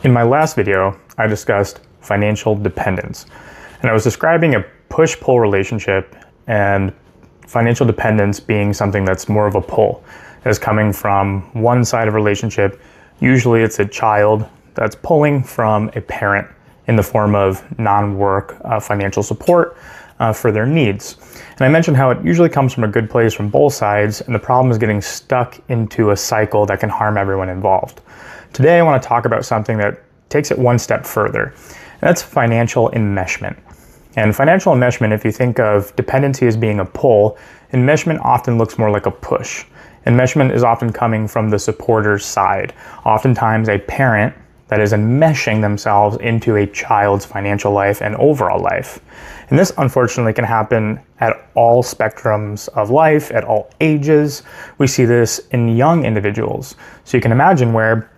In my last video, I discussed financial dependence, and I was describing a push-pull relationship and financial dependence being something that's more of a pull, as coming from one side of a relationship. Usually it's a child that's pulling from a parent in the form of non-work financial support for their needs. And I mentioned how it usually comes from a good place from both sides, and the problem is getting stuck into a cycle that can harm everyone involved. Today I want to talk about something that takes it one step further, and that's financial enmeshment. And financial enmeshment, if you think of dependency as being a pull, enmeshment often looks more like a push. Enmeshment is often coming from the supporter's side, oftentimes a parent that is enmeshing themselves into a child's financial life and overall life. And this unfortunately can happen at all spectrums of life, at all ages. We see this in young individuals. So you can imagine where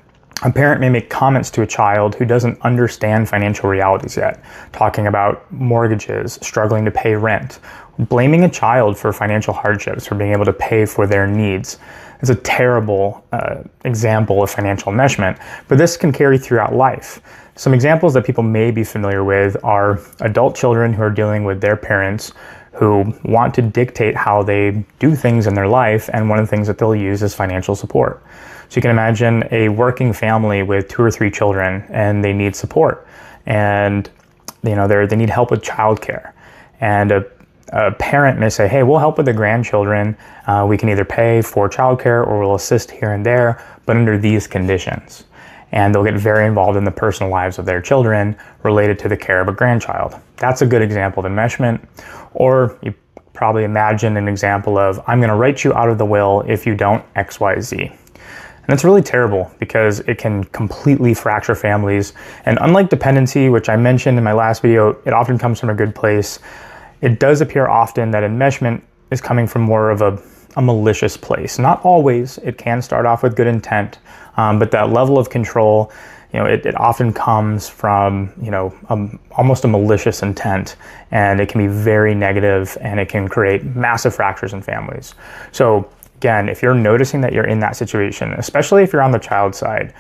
a parent may make comments to a child who doesn't understand financial realities yet, talking about mortgages, struggling to pay rent, blaming a child for financial hardships, for being able to pay for their needs. It's a terrible example of financial enmeshment, but this can carry throughout life. Some examples that people may be familiar with are adult children who are dealing with their parents who want to dictate how they do things in their life, and one of the things that they'll use is financial support. So you can imagine a working family with 2 or 3 children, and they need support, and they need help with childcare. And a parent may say, hey, we'll help with the grandchildren. We can either pay for childcare or we'll assist here and there, but under these conditions. And they'll get very involved in the personal lives of their children related to the care of a grandchild. That's a good example of enmeshment. Or you probably imagine an example of, I'm going to write you out of the will if you don't X, Y, Z. And it's really terrible because it can completely fracture families. And unlike dependency, which I mentioned in my last video, it often comes from a good place. It does appear often that enmeshment is coming from more of a malicious place. Not always. It can start off with good intent, but that level of control, it often comes from, almost a malicious intent, and it can be very negative, and it can create massive fractures in families. So again, if you're noticing that you're in that situation, especially if you're on the child side,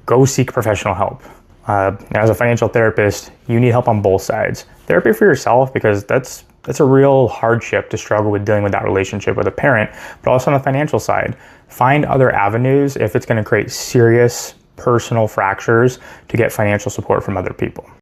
go seek professional help. As a financial therapist, you need help on both sides. Therapy for yourself, because that's a real hardship to struggle with dealing with that relationship with a parent, but also on the financial side. Find other avenues if it's going to create serious personal fractures to get financial support from other people.